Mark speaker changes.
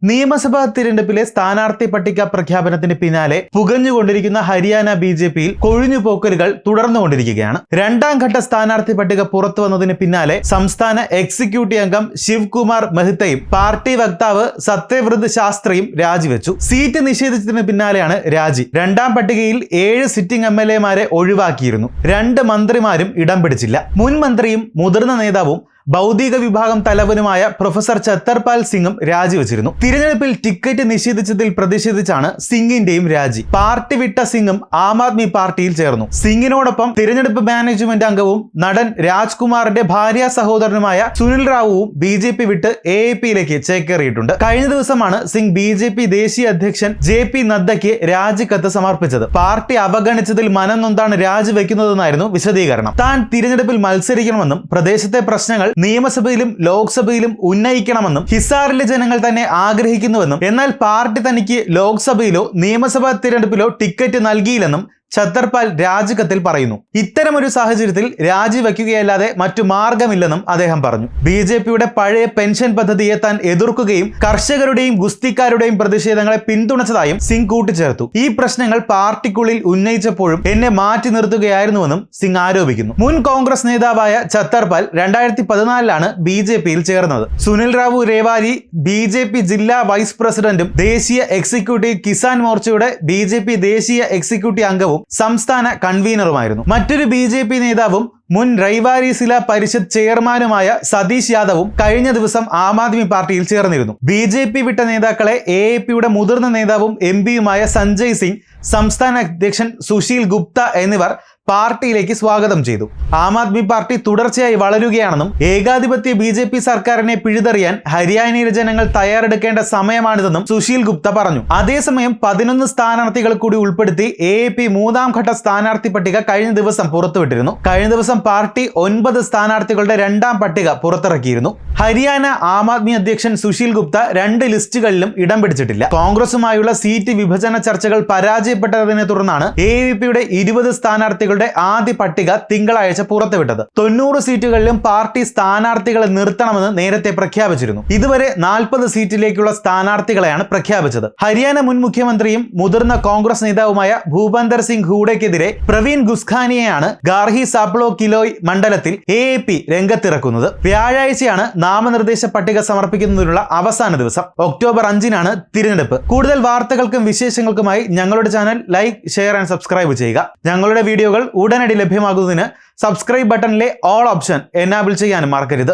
Speaker 1: നിയമസഭാ തിരഞ്ഞെടുപ്പിലെ സ്ഥാനാർത്ഥി പട്ടിക പ്രഖ്യാപനത്തിന് പിന്നാലെ പുകഞ്ഞുകൊണ്ടിരിക്കുന്ന ഹരിയാന ബി.ജെ.പിയിൽ കൊഴിഞ്ഞുപോക്കലുകൾ തുടർന്നുകൊണ്ടിരിക്കുകയാണ്. രണ്ടാം ഘട്ട സ്ഥാനാർത്ഥി പട്ടിക പുറത്തു വന്നതിന് പിന്നാലെ സംസ്ഥാന എക്സിക്യൂട്ടീവ് അംഗം ശിവകുമാർ മെഹ്തയും പാർട്ടി വക്താവ് സത്യവ്രത് ശാസ്ത്രിയും രാജിവെച്ചു. സീറ്റ് നിഷേധിച്ചതിന് പിന്നാലെയാണ് രാജി. രണ്ടാം പട്ടികയിൽ 7 സിറ്റിംഗ് എംഎൽഎമാരെ ഒഴിവാക്കിയിരുന്നു. 2 മന്ത്രിമാരും ഇടം പിടിച്ചില്ല. മുൻ മന്ത്രിയും മുതിർന്ന നേതാവും ഭൗതിക വിഭാഗം തലവനുമായ പ്രൊഫസർ ഛത്തർപാൽ സിംഗും രാജിവെച്ചിരുന്നു. തിരഞ്ഞെടുപ്പിൽ ടിക്കറ്റ് നിഷേധിച്ചതിൽ പ്രതിഷേധിച്ചാണ് സിംഗിന്റെയും രാജി. പാർട്ടി വിട്ട സിംഗും ആം ആദ്മി പാർട്ടിയിൽ ചേർന്നു. സിംഗിനോടൊപ്പം തിരഞ്ഞെടുപ്പ് മാനേജ്മെന്റ് അംഗവും നടൻ രാജ്കുമാറിന്റെ ഭാര്യ സഹോദരനുമായ സുനിൽ റാവുവും ബി.ജെ.പി വിട്ട് എ.പി.യിലേക്ക് ചേക്കേറിയിട്ടുണ്ട്. കഴിഞ്ഞ ദിവസമാണ് സിംഗ് ബി.ജെ.പി ദേശീയ അധ്യക്ഷൻ ജെ.പി നദ്ദയ്ക്ക് രാജിക്കത്ത് സമർപ്പിച്ചത്. പാർട്ടി അവഗണിച്ചതിൽ മനം നൊന്താണ് രാജിവെക്കുന്നതെന്നായിരുന്നു വിശദീകരണം. താൻ തിരഞ്ഞെടുപ്പിൽ മത്സരിക്കണമെന്നും പ്രദേശത്തെ പ്രശ്നങ്ങൾ നിയമസഭയിലും ലോക്സഭയിലും ഉന്നയിക്കണമെന്നും ഹിസാറിലെ ജനങ്ങൾ തന്നെ ആഗ്രഹിക്കുന്നുവെന്നും എന്നാൽ പാർട്ടി തനിക്ക് ലോക്സഭയിലോ നിയമസഭാ തിരഞ്ഞെടുപ്പിലോ ടിക്കറ്റ് നൽകിയില്ലെന്നും ഛത്തർപാൽ രാജിക്കത്തിൽ പറയുന്നു. ഇത്തരമൊരു സാഹചര്യത്തിൽ രാജിവെക്കുകയല്ലാതെ മറ്റു മാർഗമില്ലെന്നും അദ്ദേഹം പറഞ്ഞു. ബി.ജെ.പിയുടെ പഴയ പെൻഷൻ പദ്ധതിയെ താൻ എതിർക്കുകയും കർഷകരുടെയും ഗുസ്തിക്കാരുടെയും പ്രതിഷേധങ്ങളെ പിന്തുണച്ചതായും സിംഗ് കൂട്ടിച്ചേർത്തു. ഈ പ്രശ്നങ്ങൾ പാർട്ടിക്കുള്ളിൽ ഉന്നയിച്ചപ്പോഴും എന്നെ മാറ്റി നിർത്തുകയായിരുന്നുവെന്നും സിംഗ് ആരോപിക്കുന്നു. മുൻ കോൺഗ്രസ് നേതാവായ ഛത്തർപാൽ 2014 ബി.ജെ.പിയിൽ ചേർന്നത്. സുനിൽ റാവു രേവാരി ബി.ജെ.പി ജില്ലാ വൈസ് പ്രസിഡന്റും ദേശീയ എക്സിക്യൂട്ടീവ് കിസാൻ മോർച്ചയുടെ ബി.ജെ.പി ദേശീയ എക്സിക്യൂട്ടീവ് അംഗവും സംസ്ഥാന കൺവീനറുമായിരുന്നു. മറ്റൊരു ബി.ജെ.പി നേതാവും മുൻ റൈവാരി സില പരിഷത്ത് ചെയർമാനുമായ സതീഷ് യാദവും കഴിഞ്ഞ ദിവസം ആം ആദ്മി പാർട്ടിയിൽ ചേർന്നിരുന്നു. ബി.ജെ.പി വിട്ട നേതാക്കളെ എ.പി.യുടെ മുതിർന്ന നേതാവും എം.പിയുമായ സഞ്ജയ് സിംഗ്, സംസ്ഥാന അധ്യക്ഷൻ സുശീൽ ഗുപ്ത എന്നിവർ പാർട്ടിയിലേക്ക് സ്വാഗതം ചെയ്തു. ആം ആദ്മി പാർട്ടി തുടർച്ചയായി വളരുകയാണെന്നും ഏകാധിപത്യ ബി.ജെ.പി സർക്കാരിനെ പിഴുതെറിയാൻ ഹരിയാനയിലെ ജനങ്ങൾ തയ്യാറെടുക്കേണ്ട സമയമാണിതെന്നും സുശീൽ ഗുപ്ത പറഞ്ഞു. അതേസമയം 11 സ്ഥാനാർത്ഥികൾ കൂടി ഉൾപ്പെടുത്തി എ.പി മൂന്നാം ഘട്ട സ്ഥാനാർത്ഥി പട്ടിക കഴിഞ്ഞ ദിവസം പുറത്തുവിട്ടിരുന്നു. കഴിഞ്ഞ ദിവസം പാർട്ടി 9 സ്ഥാനാർത്ഥികളുടെ രണ്ടാം പട്ടിക പുറത്തിറക്കിയിരുന്നു. ഹരിയാന ആം ആദ്മി അധ്യക്ഷൻ സുശീൽ ഗുപ്ത 2 ലിസ്റ്റുകളിലും ഇടം പിടിച്ചിട്ടില്ല. കോൺഗ്രസുമായുള്ള സീറ്റ് വിഭജന ചർച്ചകൾ പരാജയപ്പെട്ടതിനെ തുടർന്നാണ് എ.പി.യുടെ 20 സ്ഥാനാർത്ഥികളുടെ ആദ്യ പട്ടിക തിങ്കളാഴ്ച പുറത്തുവിട്ടത്. 90 സീറ്റുകളിലും പാർട്ടി സ്ഥാനാർത്ഥികളെ നിർത്തണമെന്ന് നേരത്തെ പ്രഖ്യാപിച്ചിരുന്നു. ഇതുവരെ 40 സീറ്റിലേക്കുള്ള സ്ഥാനാർത്ഥികളെയാണ് പ്രഖ്യാപിച്ചത്. ഹരിയാന മുൻ മുഖ്യമന്ത്രിയും മുതിർന്ന കോൺഗ്രസ് നേതാവുമായ ഭൂപന്ദർ സിംഗ് ഹൂഡയ്ക്കെതിരെ പ്രവീൺ ഗുസ്ഖാനിയെയാണ് ഗാർഹി സാപ്ലോ കിലോയ് മണ്ഡലത്തിൽ എ.പി രംഗത്തിറക്കുന്നത്. വ്യാഴാഴ്ചയാണ് നാമനിർദ്ദേശ പട്ടിക സമർപ്പിക്കുന്നതിനുള്ള അവസാന ദിവസം. ഒക്ടോബർ 5 തിരഞ്ഞെടുപ്പ്. കൂടുതൽ വാർത്തകൾക്കും വിശേഷങ്ങൾക്കുമായി ഞങ്ങളുടെ channel like, share and subscribe ചെയ്യുക. ഞങ്ങളുടെ വീഡിയോകൾ ഉടനടി ലഭ്യമാകുന്നതിന് സബ്സ്ക്രൈബ് ബട്ടണിലെ ഓൾ ഓപ്ഷൻ എനാബിൾ ചെയ്യാനും മറക്കരുത്.